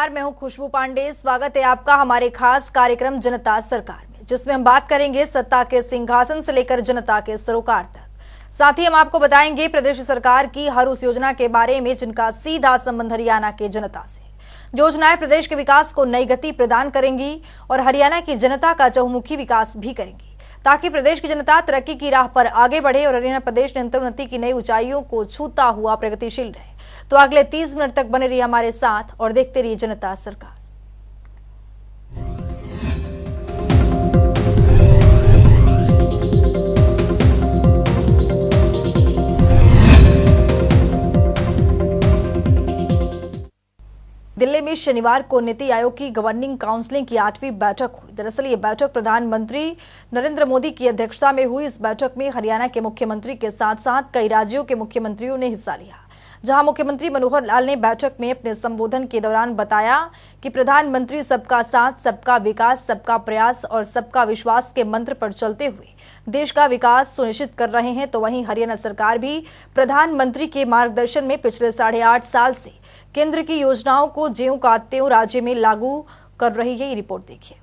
नमस्कार, मैं हूं खुशबू पांडे। स्वागत है आपका हमारे खास कार्यक्रम जनता सरकार में, जिसमें हम बात करेंगे सत्ता के सिंहासन से लेकर जनता के सरोकार तक। साथ ही हम आपको बताएंगे प्रदेश सरकार की हर उस योजना के बारे में जिनका सीधा संबंध हरियाणा के जनता से। योजनाएं प्रदेश के विकास को नई गति प्रदान करेंगी और हरियाणा की जनता का चहुमुखी विकास भी करेंगी, ताकि प्रदेश की जनता तरक्की की राह पर आगे बढ़े और हरियाणा प्रदेश निरंतर उन्नति की नई ऊंचाइयों को छूता हुआ प्रगतिशील रहे। तो अगले 30 मिनट तक बने रहिए हमारे साथ और देखते रहिए जनता सरकार। दिल्ली में शनिवार को नीति आयोग की गवर्निंग काउंसिलिंग की 8वीं बैठक हुई। दरअसल ये बैठक प्रधानमंत्री नरेंद्र मोदी की अध्यक्षता में हुई। इस बैठक में हरियाणा के मुख्यमंत्री के साथ साथ कई राज्यों के मुख्यमंत्रियों ने हिस्सा लिया। जहां मुख्यमंत्री मनोहर लाल ने बैठक में अपने संबोधन के दौरान बताया कि प्रधानमंत्री सबका साथ, सबका विकास, सबका प्रयास और सबका विश्वास के मंत्र पर चलते हुए देश का विकास सुनिश्चित कर रहे हैं। तो वहीं हरियाणा सरकार भी प्रधानमंत्री के मार्गदर्शन में पिछले 8.5 साल से केंद्र की योजनाओं को ज्यों का त्यों राज्य में लागू कर रही है। ये रिपोर्ट देखिए।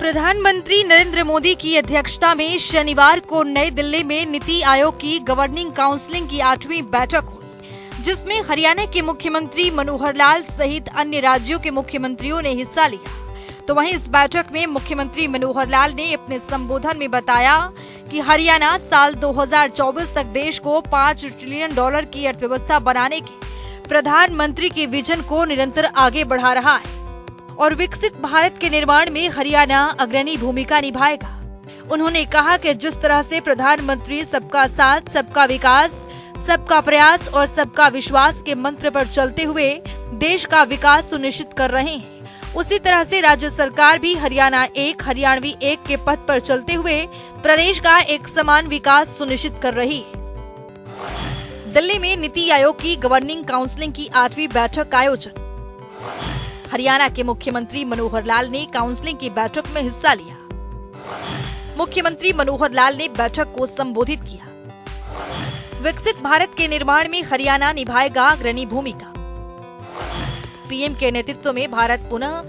प्रधानमंत्री नरेंद्र मोदी की अध्यक्षता में शनिवार को नई दिल्ली में नीति आयोग की गवर्निंग काउंसिलिंग की 8वीं बैठक हुई, जिसमें हरियाणा के मुख्यमंत्री मनोहर लाल सहित अन्य राज्यों के मुख्यमंत्रियों ने हिस्सा लिया। तो वहीं इस बैठक में मुख्यमंत्री मनोहर लाल ने अपने संबोधन में बताया कि हरियाणा साल 2024 तक देश को $5 ट्रिलियन की अर्थव्यवस्था बनाने के प्रधानमंत्री के विजन को निरंतर आगे बढ़ा रहा है और विकसित भारत के निर्माण में हरियाणा अग्रणी भूमिका निभाएगा। उन्होंने कहा कि जिस तरह से प्रधानमंत्री सबका साथ, सबका विकास, सबका प्रयास और सबका विश्वास के मंत्र पर चलते हुए देश का विकास सुनिश्चित कर रहे हैं, उसी तरह से राज्य सरकार भी हरियाणा एक, हरियाणवी एक के पथ पर चलते हुए प्रदेश का एक समान विकास सुनिश्चित कर रही है। दिल्ली में नीति आयोग की गवर्निंग काउंसिलिंग की 8वीं बैठक का आयोजन। हरियाणा के मुख्यमंत्री मनोहर लाल ने काउंसिलिंग की बैठक में हिस्सा लिया। मुख्यमंत्री मनोहर लाल ने बैठक को संबोधित किया। विकसित भारत के निर्माण में हरियाणा निभाएगा अग्रणी भूमिका। पीएम के नेतृत्व में भारत पुनः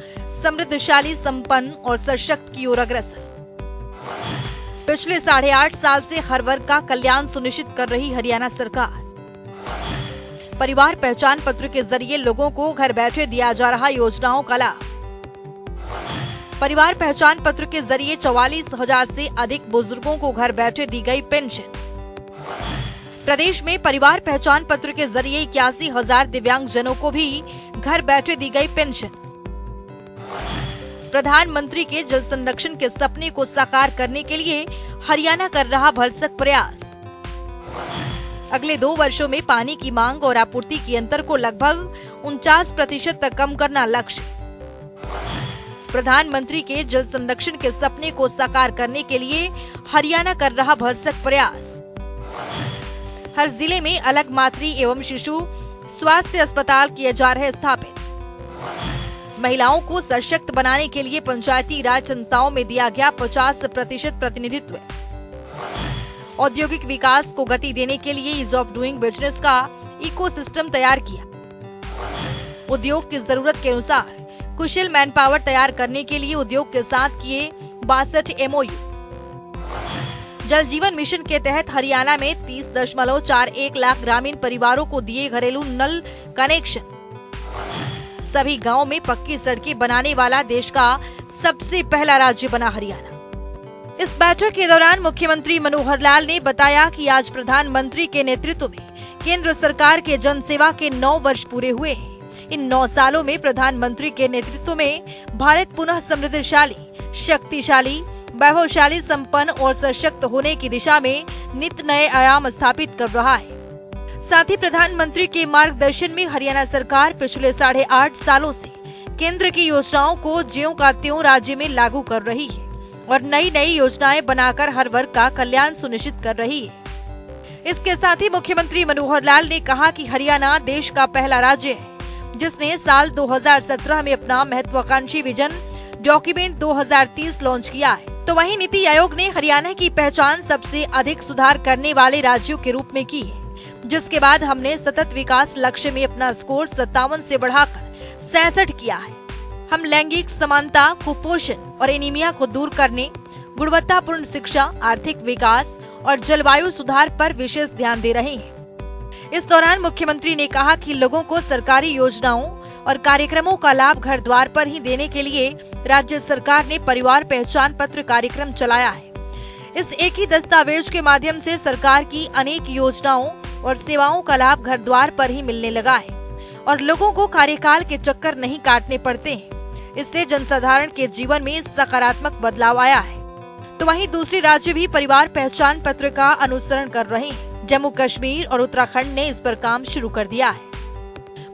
समृद्धशाली, संपन्न और सशक्त की ओर अग्रसर। पिछले 8.5 साल से हर वर्ग का कल्याण सुनिश्चित कर रही हरियाणा सरकार। परिवार पहचान पत्र के जरिए लोगों को घर बैठे दिया जा रहा योजनाओं का लाभ। परिवार पहचान पत्र के जरिए 44,000 से अधिक बुजुर्गों को घर बैठे दी गई पेंशन। प्रदेश में परिवार पहचान पत्र के जरिए 81,000 दिव्यांग जनों को भी घर बैठे दी गई पेंशन। प्रधानमंत्री के जल संरक्षण के सपने को साकार करने के लिए हरियाणा कर रहा भरसक प्रयास। अगले 2 वर्षों में पानी की मांग और आपूर्ति की अंतर को लगभग 49% तक कम करना लक्ष्य। प्रधानमंत्री के जल संरक्षण के सपने को साकार करने के लिए हरियाणा कर रहा भरसक प्रयास। हर जिले में अलग मातृ एवं शिशु स्वास्थ्य अस्पताल किए जा रहे स्थापित। महिलाओं को सशक्त बनाने के लिए पंचायती राज संस्थाओं में दिया गया 50% प्रतिनिधित्व। औद्योगिक विकास को गति देने के लिए ईज ऑफ डूइंग बिजनेस का इकोसिस्टम तैयार किया। उद्योग की जरूरत के अनुसार कुशल मैन पावर तैयार करने के लिए उद्योग के साथ किए 62 MOU। जल जीवन मिशन के तहत हरियाणा में 30.41 लाख ग्रामीण परिवारों को दिए घरेलू नल कनेक्शन। सभी गांवों में पक्की सड़कें बनाने वाला देश का सबसे पहला राज्य बना हरियाणा। इस बैठक के दौरान मुख्यमंत्री मनोहर लाल ने बताया कि आज प्रधानमंत्री के नेतृत्व में केंद्र सरकार के जन सेवा के 9 वर्ष पूरे हुए हैं। इन 9 सालों में प्रधानमंत्री के नेतृत्व में भारत पुनः समृद्धशाली, शक्तिशाली, वैभवशाली, संपन्न और सशक्त होने की दिशा में नित नए आयाम स्थापित कर रहा है। साथ ही प्रधानमंत्री के मार्गदर्शन में हरियाणा सरकार पिछले 8.5 सालों से केंद्र की योजनाओं को ज्यों का त्यों राज्य में लागू कर रही है और नई नई योजनाएं बनाकर हर वर्ग का कल्याण सुनिश्चित कर रही है। इसके साथ ही मुख्यमंत्री मनोहर लाल ने कहा कि हरियाणा देश का पहला राज्य है जिसने साल 2017 में अपना महत्वाकांक्षी विजन डॉक्यूमेंट 2030 लॉन्च किया है। तो वहीं नीति आयोग ने हरियाणा की पहचान सबसे अधिक सुधार करने वाले राज्यों के रूप में की है, जिसके बाद हमने सतत विकास लक्ष्य में अपना स्कोर 57 से बढ़ाकर 66 किया है। हम लैंगिक समानता, कुपोषण और एनीमिया को दूर करने, गुणवत्तापूर्ण शिक्षा, आर्थिक विकास और जलवायु सुधार पर विशेष ध्यान दे रहे हैं। इस दौरान मुख्यमंत्री ने कहा कि लोगों को सरकारी योजनाओं और कार्यक्रमों का लाभ घर द्वार पर ही देने के लिए राज्य सरकार ने परिवार पहचान पत्र कार्यक्रम चलाया है। इस एक ही दस्तावेज के माध्यम से सरकार की अनेक योजनाओं और सेवाओं का लाभ घर द्वार पर ही मिलने लगा है और लोगों को कार्यकाल के चक्कर नहीं काटने पड़ते हैं। इससे जनसाधारण के जीवन में सकारात्मक बदलाव आया है। तो वहीं दूसरे राज्य भी परिवार पहचान पत्र का अनुसरण कर रहे हैं। जम्मू कश्मीर और उत्तराखंड ने इस पर काम शुरू कर दिया है।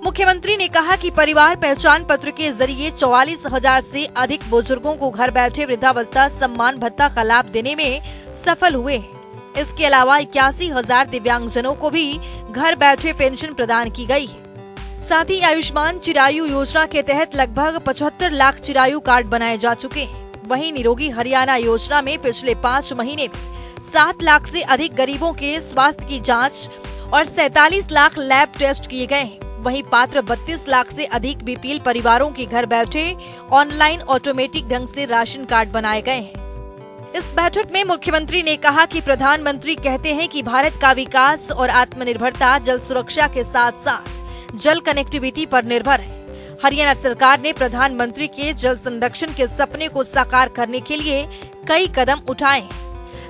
मुख्यमंत्री ने कहा कि परिवार पहचान पत्र के जरिए 44,000 से अधिक बुजुर्गों को घर बैठे वृद्धावस्था सम्मान भत्ता का लाभ देने में सफल हुए हैं। इसके अलावा 81,000 दिव्यांगजनों को भी घर बैठे पेंशन प्रदान की गई है। साथ ही आयुष्मान चिरायु योजना के तहत लगभग 75 लाख चिरायु कार्ड बनाए जा चुके हैं। वहीं निरोगी हरियाणा योजना में पिछले 5 महीने में 7 लाख से अधिक गरीबों के स्वास्थ्य की जांच और 47 लाख लैब टेस्ट किए गए हैं। वहीं पात्र 32 लाख से अधिक बीपीएल परिवारों के घर बैठे ऑनलाइन ऑटोमेटिक ढंग से राशन कार्ड बनाए गए हैं। इस बैठक में मुख्यमंत्री ने कहा कि प्रधानमंत्री कहते हैं कि भारत का विकास और आत्मनिर्भरता जल सुरक्षा के साथ साथ जल कनेक्टिविटी पर निर्भर है। हरियाणा सरकार ने प्रधानमंत्री के जल संरक्षण के सपने को साकार करने के लिए कई कदम उठाए हैं।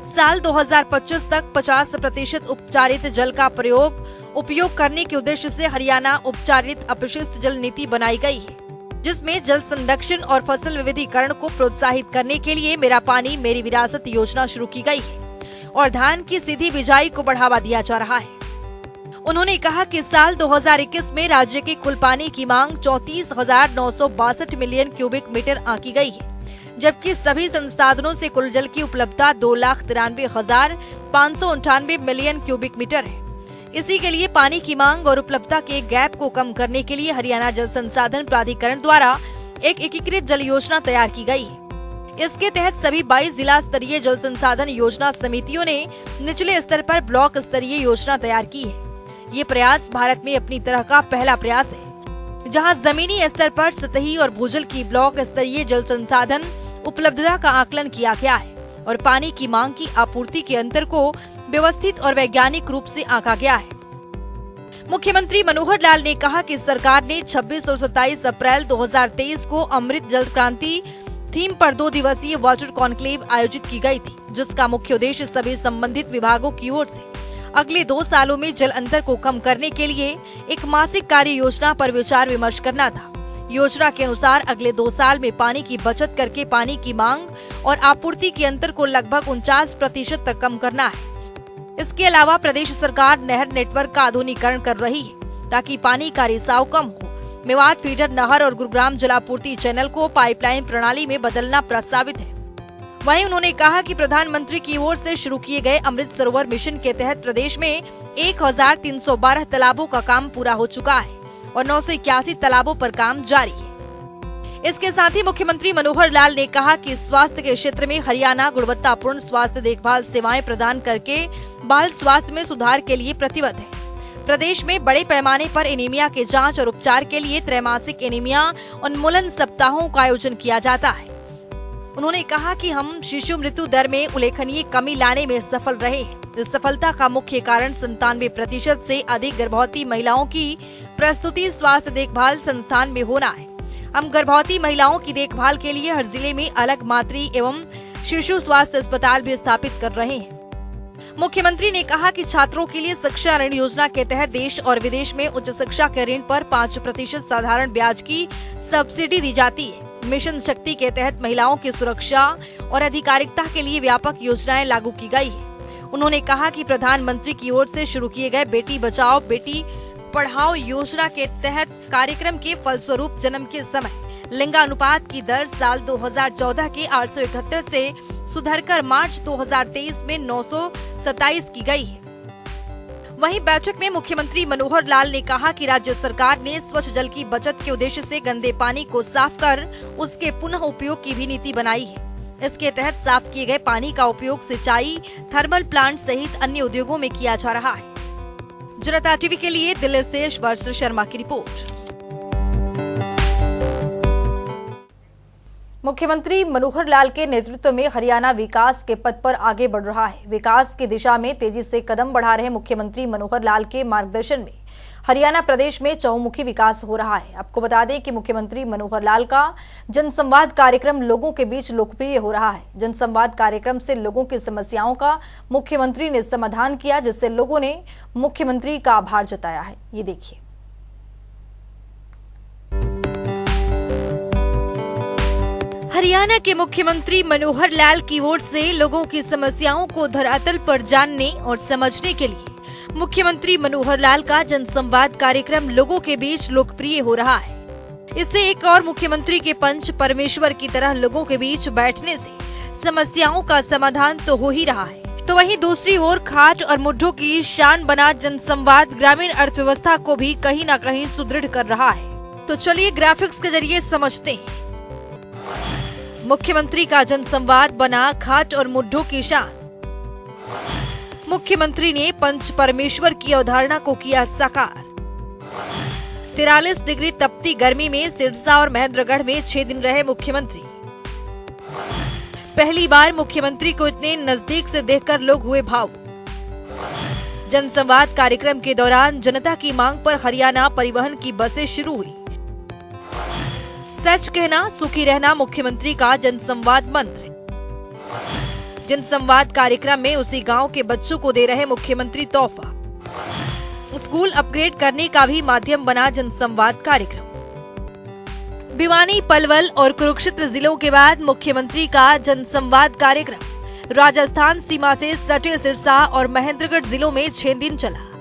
साल 2025 तक 50% उपचारित जल का उपयोग करने के उद्देश्य से हरियाणा उपचारित अपशिष्ट जल नीति बनाई गई है, जिसमें जल संरक्षण और फसल विविधीकरण को प्रोत्साहित करने के लिए मेरा पानी मेरी विरासत योजना शुरू की गई है और धान की सीधी बिजाई को बढ़ावा दिया जा रहा है। उन्होंने कहा कि साल 2021 में राज्य की कुल पानी की मांग 34,962 मिलियन क्यूबिक मीटर आंकी गई है, जबकि सभी संसाधनों से कुल जल की उपलब्धता 2,93,598 मिलियन क्यूबिक मीटर है। इसी के लिए पानी की मांग और उपलब्धता के गैप को कम करने के लिए हरियाणा जल संसाधन प्राधिकरण द्वारा एक एकीकृत जल योजना तैयार की गई है। इसके तहत सभी 22 जिला स्तरीय जल संसाधन योजना समितियों ने निचले स्तर पर ब्लॉक स्तरीय योजना तैयार की है। ये प्रयास भारत में अपनी तरह का पहला प्रयास है, जहां जमीनी स्तर पर सतही और भूजल की ब्लॉक स्तरीय जल संसाधन उपलब्धता का आकलन किया गया है और पानी की मांग की आपूर्ति के अंतर को व्यवस्थित और वैज्ञानिक रूप से आंका गया है। मुख्यमंत्री मनोहर लाल ने कहा कि सरकार ने 26 और 27 अप्रैल 2023 को अमृत जल क्रांति थीम पर 2 दिवसीय वाटर कॉन्क्लेव आयोजित की गई थी, जिसका मुख्य उद्देश्य सभी संबंधित विभागों की ओर से अगले 2 सालों में जल अंतर को कम करने के लिए एक मासिक कार्य योजना पर विचार विमर्श करना था। योजना के अनुसार अगले 2 साल में पानी की बचत करके पानी की मांग और आपूर्ति के अंतर को लगभग 49% तक कम करना है। इसके अलावा प्रदेश सरकार नहर नेटवर्क का आधुनिकीकरण कर रही है ताकि पानी का रिसाव कम हो। मेवात फीडर नहर और गुरुग्राम जलापूर्ति चैनल को पाइपलाइन प्रणाली में बदलना प्रस्तावित है। वहीं उन्होंने कहा कि प्रधानमंत्री की ओर से शुरू किए गए अमृत सरोवर मिशन के तहत प्रदेश में 1,312 तालाबों का काम पूरा हो चुका है और 981 तालाबों पर काम जारी है। इसके साथ ही मुख्यमंत्री मनोहर लाल ने कहा कि स्वास्थ्य के क्षेत्र में हरियाणा गुणवत्तापूर्ण स्वास्थ्य देखभाल सेवाएं प्रदान करके बाल स्वास्थ्य में सुधार के लिए प्रतिबद्ध है। प्रदेश में बड़े पैमाने पर एनीमिया के जांच और उपचार के लिए त्रैमासिक एनीमिया उन्मूलन सप्ताहों का आयोजन किया जाता है। उन्होंने कहा कि हम शिशु मृत्यु दर में उल्लेखनीय कमी लाने में सफल रहे हैं। इस सफलता का मुख्य कारण 97% से अधिक गर्भवती महिलाओं की प्रस्तुति स्वास्थ्य देखभाल संस्थान में होना है। हम गर्भवती महिलाओं की देखभाल के लिए हर जिले में अलग मातृ एवं शिशु स्वास्थ्य अस्पताल भी स्थापित कर रहे हैं। मुख्यमंत्री ने कहा कि छात्रों के लिए शिक्षा ऋण योजना के तहत देश और विदेश में उच्च शिक्षा के ऋण पर 5% साधारण ब्याज की सब्सिडी दी जाती है। मिशन शक्ति के तहत महिलाओं की सुरक्षा और अधिकारिता के लिए व्यापक योजनाएं लागू की गई है। उन्होंने कहा कि प्रधानमंत्री की ओर से शुरू किए गए बेटी बचाओ बेटी पढ़ाओ योजना के तहत कार्यक्रम के फलस्वरूप जन्म के समय लिंगानुपात की दर साल 2014 के 871 से सुधरकर मार्च 2023 में 927 की गई है। वहीं बैठक में मुख्यमंत्री मनोहर लाल ने कहा कि राज्य सरकार ने स्वच्छ जल की बचत के उद्देश्य से गंदे पानी को साफ कर उसके पुनः उपयोग की भी नीति बनाई है। इसके तहत साफ किए गए पानी का उपयोग सिंचाई, थर्मल प्लांट सहित अन्य उद्योगों में किया जा रहा है। जनता टीवी के लिए दिल्ली से वर्ष शर्मा की रिपोर्ट। मुख्यमंत्री मनोहर लाल के नेतृत्व में हरियाणा विकास के पथ पर आगे बढ़ रहा है। विकास की दिशा में तेजी से कदम बढ़ा रहे मुख्यमंत्री मनोहर लाल के मार्गदर्शन में हरियाणा प्रदेश में चहुमुखी विकास हो रहा है। आपको बता दें कि मुख्यमंत्री मनोहर लाल का जनसंवाद कार्यक्रम लोगों के बीच लोकप्रिय हो रहा है। जनसंवाद कार्यक्रम से लोगों की समस्याओं का मुख्यमंत्री ने समाधान किया, जिससे लोगों ने मुख्यमंत्री का आभार जताया है। ये देखिए। हरियाणा के मुख्यमंत्री मनोहर लाल की ओर से लोगों की समस्याओं को धरातल पर जानने और समझने के लिए मुख्यमंत्री मनोहर लाल का जनसंवाद कार्यक्रम लोगों के बीच लोकप्रिय हो रहा है। इससे एक और मुख्यमंत्री के पंच परमेश्वर की तरह लोगों के बीच बैठने से समस्याओं का समाधान तो हो ही रहा है, तो वहीं दूसरी ओर खाट और मुड्ढों की शान बना जनसंवाद ग्रामीण अर्थव्यवस्था को भी कहीं न कहीं सुदृढ़ कर रहा है। तो चलिए ग्राफिक्स के जरिए समझते हैं। मुख्यमंत्री का जनसंवाद बना खाट और मुड्ढों की शान। मुख्यमंत्री ने पंच परमेश्वर की अवधारणा को किया साकार। 43 डिग्री तपती गर्मी में सिरसा और महेंद्रगढ़ में 6 दिन रहे मुख्यमंत्री। पहली बार मुख्यमंत्री को इतने नजदीक से देखकर लोग हुए भावुक। जनसंवाद कार्यक्रम के दौरान जनता की मांग पर हरियाणा परिवहन की बसें शुरू हुई। सच कहना सुखी रहना मुख्यमंत्री का जनसंवाद मंत्र। जनसंवाद कार्यक्रम में उसी गांव के बच्चों को दे रहे मुख्यमंत्री तोहफा। स्कूल अपग्रेड करने का भी माध्यम बना जनसंवाद कार्यक्रम। भिवानी, पलवल और कुरुक्षेत्र जिलों के बाद मुख्यमंत्री का जनसंवाद कार्यक्रम राजस्थान सीमा से सटे सिरसा और महेंद्रगढ़ जिलों में 6 दिन चला,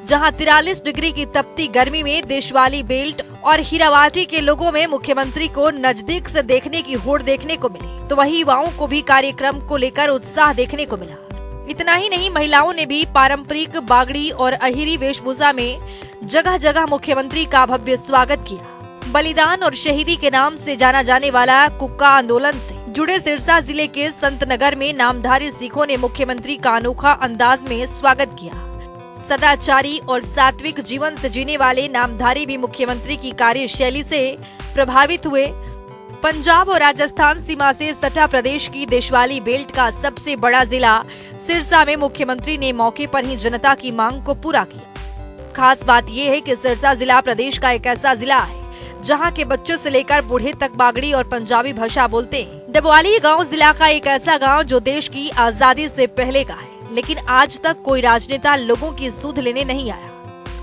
जहां 43 डिग्री की तपती गर्मी में देशवाली बेल्ट और हीरावाटी के लोगों में मुख्यमंत्री को नजदीक से देखने की होड़ देखने को मिली, तो वहीं युवाओं को भी कार्यक्रम को लेकर उत्साह देखने को मिला। इतना ही नहीं, महिलाओं ने भी पारंपरिक बागड़ी और अहिरी वेशभूषा में जगह जगह मुख्यमंत्री का भव्य स्वागत किया। बलिदान और शहीदी के नाम से जाना जाने वाला कुक्का आंदोलन से जुड़े सिरसा जिले के संतनगर में नामधारी सिखों ने मुख्यमंत्री का अनोखा अंदाज में स्वागत किया। सदाचारी और सात्विक जीवन से जीने वाले नामधारी भी मुख्यमंत्री की कार्यशैली से प्रभावित हुए। पंजाब और राजस्थान सीमा से सटा प्रदेश की देशवाली बेल्ट का सबसे बड़ा जिला सिरसा में मुख्यमंत्री ने मौके पर ही जनता की मांग को पूरा किया। खास बात यह है कि सिरसा जिला प्रदेश का एक ऐसा जिला है जहां के बच्चों से लेकर बूढ़े तक बागड़ी और पंजाबी भाषा बोलते हैं। डबवाली गांव जिला का एक ऐसा गांव जो देश की आजादी से पहले का है, लेकिन आज तक कोई राजनेता लोगों की सुध लेने नहीं आया।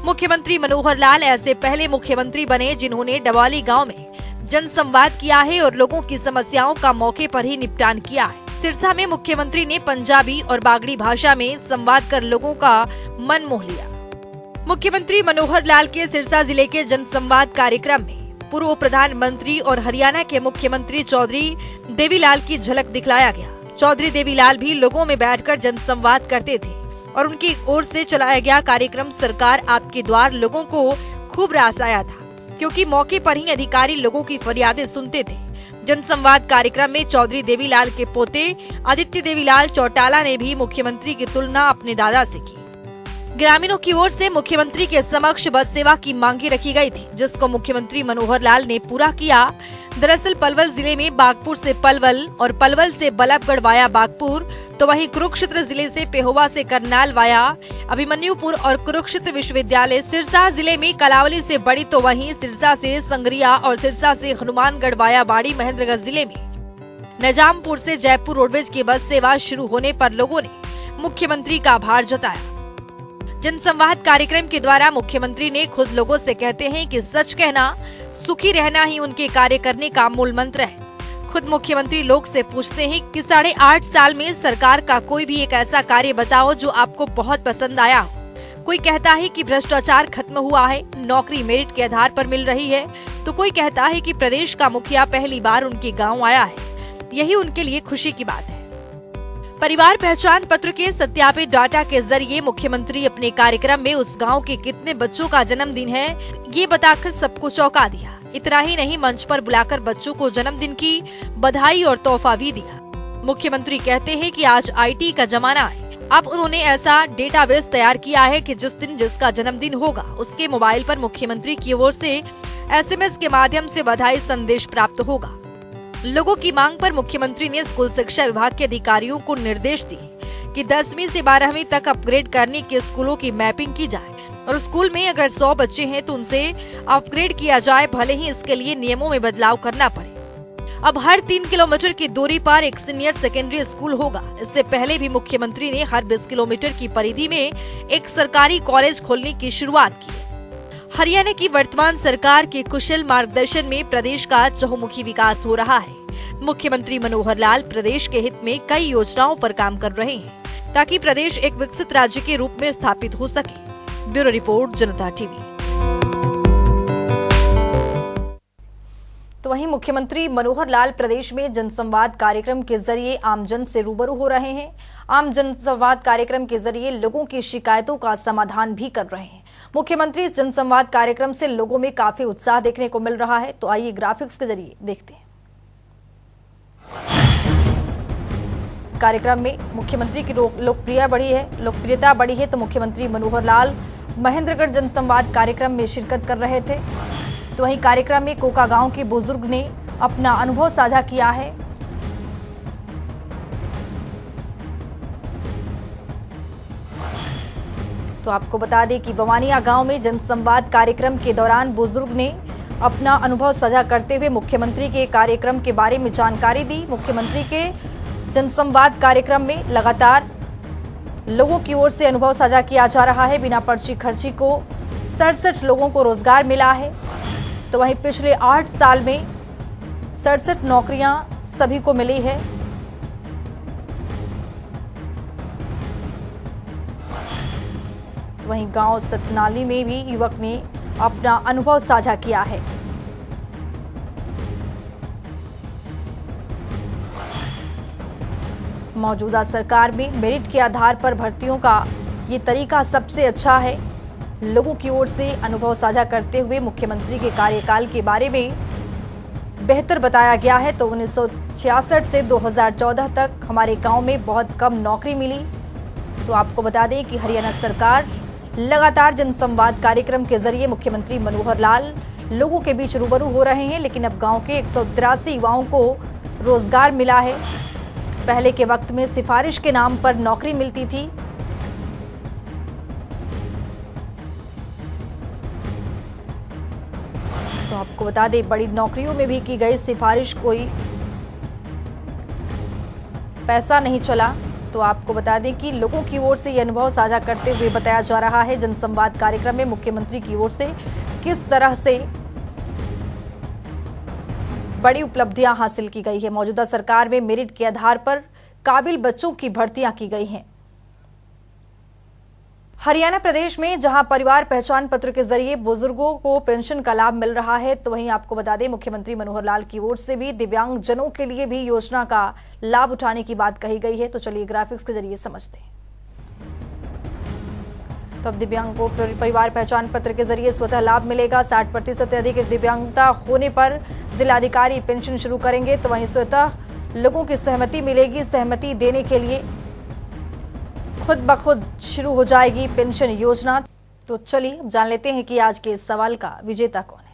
मुख्यमंत्री मनोहर लाल ऐसे पहले मुख्यमंत्री बने जिन्होंने डबवाली गांव में जनसंवाद किया है और लोगों की समस्याओं का मौके पर ही निपटान किया है। सिरसा में मुख्यमंत्री ने पंजाबी और बागड़ी भाषा में संवाद कर लोगों का मन मोह लिया। मुख्यमंत्री मनोहर लाल के सिरसा जिले के जनसंवाद कार्यक्रम में पूर्व प्रधानमंत्री और हरियाणा के मुख्यमंत्री चौधरी देवीलाल की झलक दिखलाया गया। चौधरी देवीलाल भी लोगों में बैठकर जनसंवाद करते थे और उनकी ओर से चलाया गया कार्यक्रम सरकार आपके द्वार लोगों को खूब रास आया था, क्योंकि मौके पर ही अधिकारी लोगों की फरियादें सुनते थे। जनसंवाद कार्यक्रम में चौधरी देवीलाल के पोते आदित्य देवीलाल चौटाला ने भी मुख्यमंत्री की तुलना अपने दादा से की। ग्रामीणों की ओर से मुख्यमंत्री के समक्ष बस सेवा की मांगी रखी गई थी, जिसको मुख्यमंत्री मनोहर लाल ने पूरा किया। दरअसल पलवल जिले में बागपुर से पलवल और पलवल से बल्लभगढ़ वाया बागपुर, तो वहीं कुरुक्षेत्र जिले से पेहोवा से करनाल वाया अभिमन्युपुर और कुरुक्षेत्र विश्वविद्यालय, सिरसा जिले में कलावली से बड़ी, तो वहीं सिरसा से संगरिया और सिरसा से हनुमानगढ़ वाया बाड़ी, महेंद्रगढ़ जिले में निजामपुर से जयपुर रोडवेज की बस सेवा शुरू होने पर लोगों ने मुख्यमंत्री का आभार जताया। जनसंवाद कार्यक्रम के द्वारा मुख्यमंत्री ने खुद लोगों से कहते हैं कि सच कहना सुखी रहना ही उनके कार्य करने का मूल मंत्र है। खुद मुख्यमंत्री लोग से पूछते हैं कि 8.5 साल में सरकार का कोई भी एक ऐसा कार्य बताओ जो आपको बहुत पसंद आया हो। कोई कहता है कि भ्रष्टाचार खत्म हुआ है, नौकरी मेरिट के आधार पर मिल रही है, तो कोई कहता है कि प्रदेश का मुखिया पहली बार उनके गाँव आया है। यही उनके लिए खुशी की बात है। परिवार पहचान पत्र के सत्यापित डाटा के जरिए मुख्यमंत्री अपने कार्यक्रम में उस गांव के कितने बच्चों का जन्मदिन है ये बताकर सबको चौंका दिया। इतना ही नहीं, मंच पर बुलाकर बच्चों को जन्मदिन की बधाई और तोहफा भी दिया। मुख्यमंत्री कहते हैं कि आज IT का जमाना है। अब उन्होंने ऐसा डेटाबेस तैयार किया है कि जिस दिन जिसका जन्मदिन होगा उसके मोबाइल पर मुख्यमंत्री की ओर से SMS के माध्यम से बधाई संदेश प्राप्त होगा। लोगों की मांग पर मुख्यमंत्री ने स्कूल शिक्षा विभाग के अधिकारियों को निर्देश दिए कि 10वीं से 12वीं तक अपग्रेड करने के स्कूलों की मैपिंग की जाए और स्कूल में अगर 100 बच्चे हैं तो उनसे अपग्रेड किया जाए, भले ही इसके लिए नियमों में बदलाव करना पड़े। अब हर 3 किलोमीटर की दूरी पर एक सीनियर सेकेंडरी स्कूल होगा। इससे पहले भी मुख्यमंत्री ने हर 20 किलोमीटर की परिधि में एक सरकारी कॉलेज खोलने की शुरुआत की। हरियाणा की वर्तमान सरकार के कुशल मार्गदर्शन में प्रदेश का चहुमुखी विकास हो रहा है। मुख्यमंत्री मनोहर लाल प्रदेश के हित में कई योजनाओं पर काम कर रहे हैं ताकि प्रदेश एक विकसित राज्य के रूप में स्थापित हो सके। ब्यूरो रिपोर्ट, जनता टीवी। तो वहीं मुख्यमंत्री मनोहर लाल प्रदेश में जनसंवाद कार्यक्रम के जरिए आमजन से रूबरू हो रहे हैं। आम जनसंवाद कार्यक्रम के जरिए लोगों की शिकायतों का समाधान भी कर रहे हैं। मुख्यमंत्री इस जनसंवाद कार्यक्रम से लोगों में काफी उत्साह देखने को मिल रहा है। तो आइए ग्राफिक्स के जरिए देखते हैं। कार्यक्रम में मुख्यमंत्री की लोकप्रियता बढ़ी है तो मुख्यमंत्री मनोहर लाल महेंद्रगढ़ जनसंवाद कार्यक्रम में शिरकत कर रहे थे। तो वहीं कार्यक्रम में कोका गांव के बुजुर्ग ने अपना अनुभव साझा किया है। तो आपको बता दें कि बवानिया गांव में जनसंवाद कार्यक्रम के दौरान बुजुर्ग ने अपना अनुभव साझा करते हुए मुख्यमंत्री के कार्यक्रम के बारे में जानकारी दी। मुख्यमंत्री के जनसंवाद कार्यक्रम में लगातार लोगों की ओर से अनुभव साझा किया जा रहा है। बिना पर्ची खर्ची को 67 लोगों को रोजगार मिला है। तो वहीं पिछले 8 साल में 67 नौकरियां सभी को मिली है। तो वहीं गांव सतनाली में भी युवक ने अपना अनुभव साझा किया है। मौजूदा सरकार में मेरिट के आधार पर भर्तियों का ये तरीका सबसे अच्छा है। लोगों की ओर से अनुभव साझा करते हुए मुख्यमंत्री के कार्यकाल के बारे में बेहतर बताया गया है। तो 1966 से 2014 तक हमारे गांव में बहुत कम नौकरी मिली। तो आपको बता दें कि हरियाणा सरकार लगातार जनसंवाद कार्यक्रम के जरिए मुख्यमंत्री मनोहर लाल लोगों के बीच रूबरू हो रहे हैं। लेकिन अब गांव के 183 युवाओं को रोजगार मिला है। पहले के वक्त में सिफारिश के नाम पर नौकरी मिलती थी। तो आपको बता दें बड़ी नौकरियों में भी की गई सिफारिश, कोई पैसा नहीं चला। तो आपको बता दें कि लोगों की ओर से ये अनुभव साझा करते हुए बताया जा रहा है जनसंवाद कार्यक्रम में मुख्यमंत्री की ओर से किस तरह से बड़ी उपलब्धियां हासिल की गई है। मौजूदा सरकार में मेरिट के आधार पर काबिल बच्चों की भर्तियां की गई हैं। हरियाणा प्रदेश में जहां परिवार पहचान पत्र के जरिए बुजुर्गों को पेंशन का लाभ मिल रहा है, तो वहीं आपको बता दें मुख्यमंत्री मनोहर लाल की ओर से भी दिव्यांग जनों के लिए भी योजना का लाभ उठाने की बात कही गई है। तो चलिए ग्राफिक्स के जरिए समझते हैं। तो अब दिव्यांग को परिवार पहचान पत्र के जरिए स्वतः लाभ मिलेगा। 60% से अधिक दिव्यांगता होने पर जिलाधिकारी पेंशन शुरू करेंगे। तो वहीं स्वतः लोगों की सहमति मिलेगी। सहमति देने के लिए खुद ब खुद शुरू हो जाएगी पेंशन योजना। तो चलिए अब जान लेते हैं कि आज के इस सवाल का विजेता कौन है।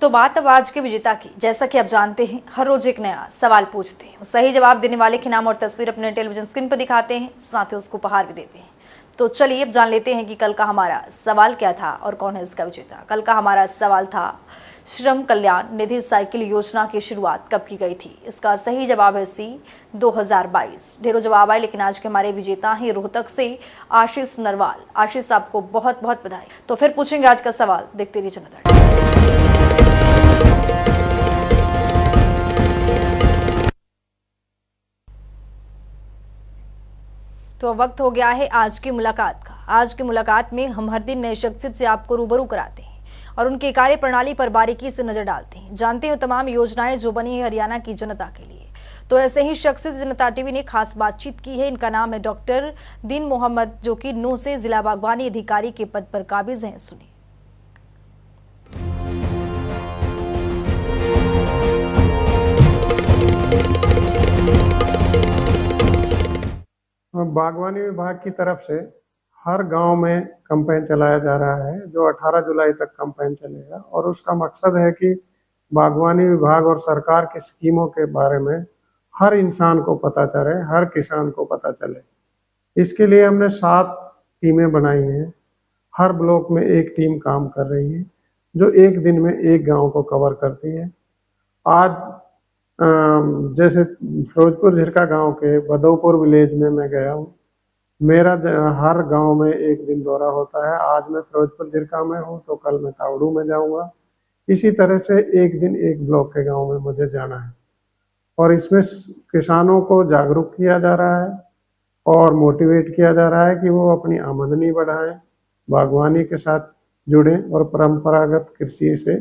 तो बात अब आज के विजेता की। जैसा कि आप जानते हैं हर रोज एक नया सवाल पूछते हैं, सही जवाब देने वाले के नाम और तस्वीर अपने टेलीविजन स्क्रीन पर दिखाते हैं, साथ ही उसको उपहार भी देते हैं। तो चलिए अब जान लेते हैं कि कल का हमारा सवाल क्या था और कौन है इसका विजेता। कल का हमारा सवाल था श्रम कल्याण निधि साइकिल योजना की शुरुआत कब की गई थी। इसका सही जवाब है सी 2022। ढेरों जवाब आए लेकिन आज के हमारे विजेता हैं रोहतक से आशीष नरवाल। आशीष आपको बहुत बहुत बधाई। तो फिर पूछेंगे आज का सवाल, देखते रहिए जनता। तो वक्त हो गया है आज की मुलाकात का। आज की मुलाकात में हम हर दिन नए शख्सियत से आपको रूबरू कराते हैं और उनकी कार्य प्रणाली पर बारीकी से नजर डालते हैं, जानते हैं तमाम योजनाएं जो बनी है हरियाणा की जनता के लिए। तो ऐसे ही शख्सियत जनता टीवी ने खास बातचीत की है। इनका नाम है डॉक्टर दीन मोहम्मद, जो कि नूह से जिला बागवानी अधिकारी के पद पर काबिज हैं। सुनिए। बागवानी विभाग की तरफ से हर गांव में कैंपेन चलाया जा रहा है, जो 18 जुलाई तक कैंपेन चलेगा और उसका मकसद है कि बागवानी विभाग और सरकार की स्कीमों के बारे में हर इंसान को पता चले, हर किसान को पता चले। इसके लिए हमने 7 टीमें बनाई हैं। हर ब्लॉक में एक टीम काम कर रही है, जो एक दिन में एक गांव को कवर करती है। आज जैसे फिरोजपुर झिरका गांव के बदौपुर विलेज में मैं गया हूँ। मेरा हर गांव में एक दिन दौरा होता है। आज मैं फिरोजपुर झिरका में हूँ तो कल मैं तावड़ू में जाऊंगा। इसी तरह से एक दिन एक ब्लॉक के गांव में मुझे जाना है और इसमें किसानों को जागरूक किया जा रहा है और मोटिवेट किया जा रहा है कि वो अपनी आमदनी बढ़ाएं, बागवानी के साथ जुड़ें और परंपरागत कृषि से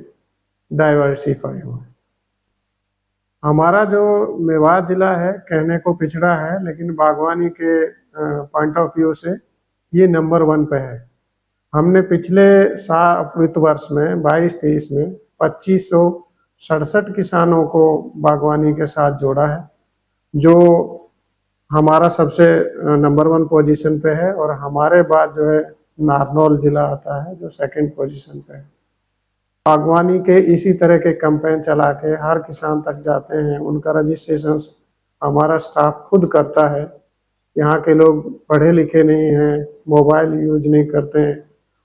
डाइवर्सिफाई हो। हमारा जो मेवात जिला है कहने को पिछड़ा है, लेकिन बागवानी के पॉइंट ऑफ व्यू से ये नंबर 1 पे है। हमने पिछले वित्त वर्ष में 22-23 में 2567 किसानों को बागवानी के साथ जोड़ा है, जो हमारा सबसे नंबर 1 पोजीशन पे है। और हमारे बाद जो है नारनौल जिला आता है, जो 2nd पोजीशन पे है। बागवानी के इसी तरह के कैंपेन चला के हर किसान तक जाते हैं। उनका रजिस्ट्रेशन हमारा स्टाफ खुद करता है। यहाँ के लोग पढ़े लिखे नहीं हैं, मोबाइल यूज नहीं करते हैं,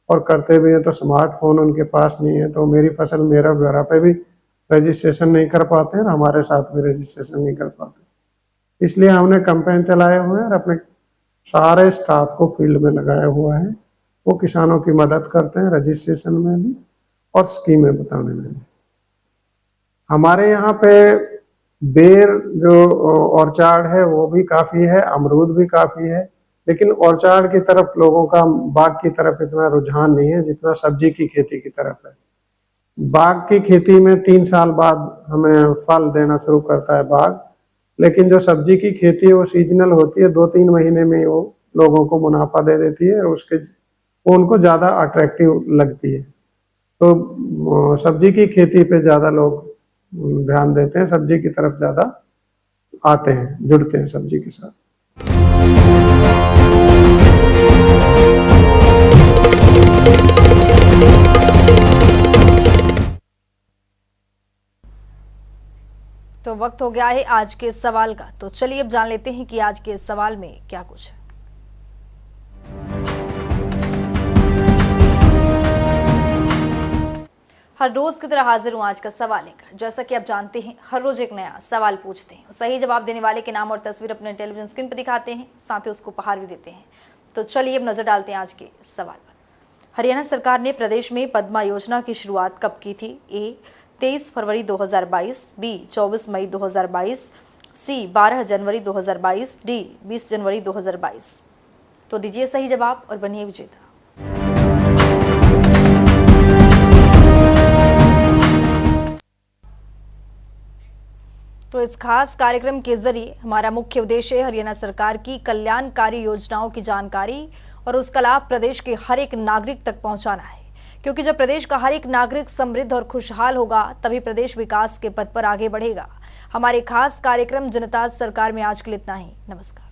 और करते भी हैं तो स्मार्टफोन उनके पास नहीं है, तो मेरी फसल मेरा ब्यौरा पे भी रजिस्ट्रेशन नहीं कर पाते हैं और हमारे साथ भी रजिस्ट्रेशन नहीं कर पाते। इसलिए हमने कैंपेन चलाए हुए हैं और अपने सारे स्टाफ को फील्ड में लगाया हुआ है। वो किसानों की मदद करते हैं रजिस्ट्रेशन में भी और स्कीमें बताने में भी। हमारे यहाँ पे बेर जो ऑर्चार्ड है वो भी काफी है, अमरूद भी काफी है, लेकिन ऑर्चार्ड की तरफ लोगों का बाग की तरफ इतना रुझान नहीं है जितना सब्जी की खेती की तरफ है। बाग की खेती में 3 साल बाद हमें फल देना शुरू करता है बाग, लेकिन जो सब्जी की खेती है वो सीजनल होती है, 2-3 महीने में वो लोगों को मुनाफा दे देती है और वो उनको ज्यादा अट्रैक्टिव लगती है। तो सब्जी की खेती पे ज्यादा लोग ध्यान देते हैं, सब्जी की तरफ ज्यादा आते हैं, जुड़ते हैं सब्जी के साथ। तो वक्त हो गया है आज के सवाल का, तो चलिए अब जान लेते हैं कि आज के सवाल में क्या कुछ है। हर रोज की तरह हाजिर हूं आज का सवाल लेकर। जैसा कि आप जानते हैं, हर रोज एक नया सवाल पूछते हैं, सही जवाब देने वाले के नाम और तस्वीर अपने टेलीविजन स्क्रीन पर दिखाते हैं, साथ ही उसको उपहार भी देते हैं। तो चलिए अब नजर डालते हैं आज के सवाल पर। हरियाणा सरकार ने प्रदेश में पद्मा योजना की शुरुआत कब की थी? ए 23 फरवरी 2022, बी 24 मई 2022, सी 12 जनवरी 2022, डी 20 जनवरी 2022। तो दीजिए सही जवाब और बनिए विजेता। तो इस खास कार्यक्रम के जरिए हमारा मुख्य उद्देश्य हरियाणा सरकार की कल्याणकारी योजनाओं की जानकारी और उसका लाभ प्रदेश के हर एक नागरिक तक पहुंचाना है, क्योंकि जब प्रदेश का हर एक नागरिक समृद्ध और खुशहाल होगा तभी प्रदेश विकास के पथ पर आगे बढ़ेगा। हमारे खास कार्यक्रम जनता सरकार में आज के लिए इतना ही। नमस्कार।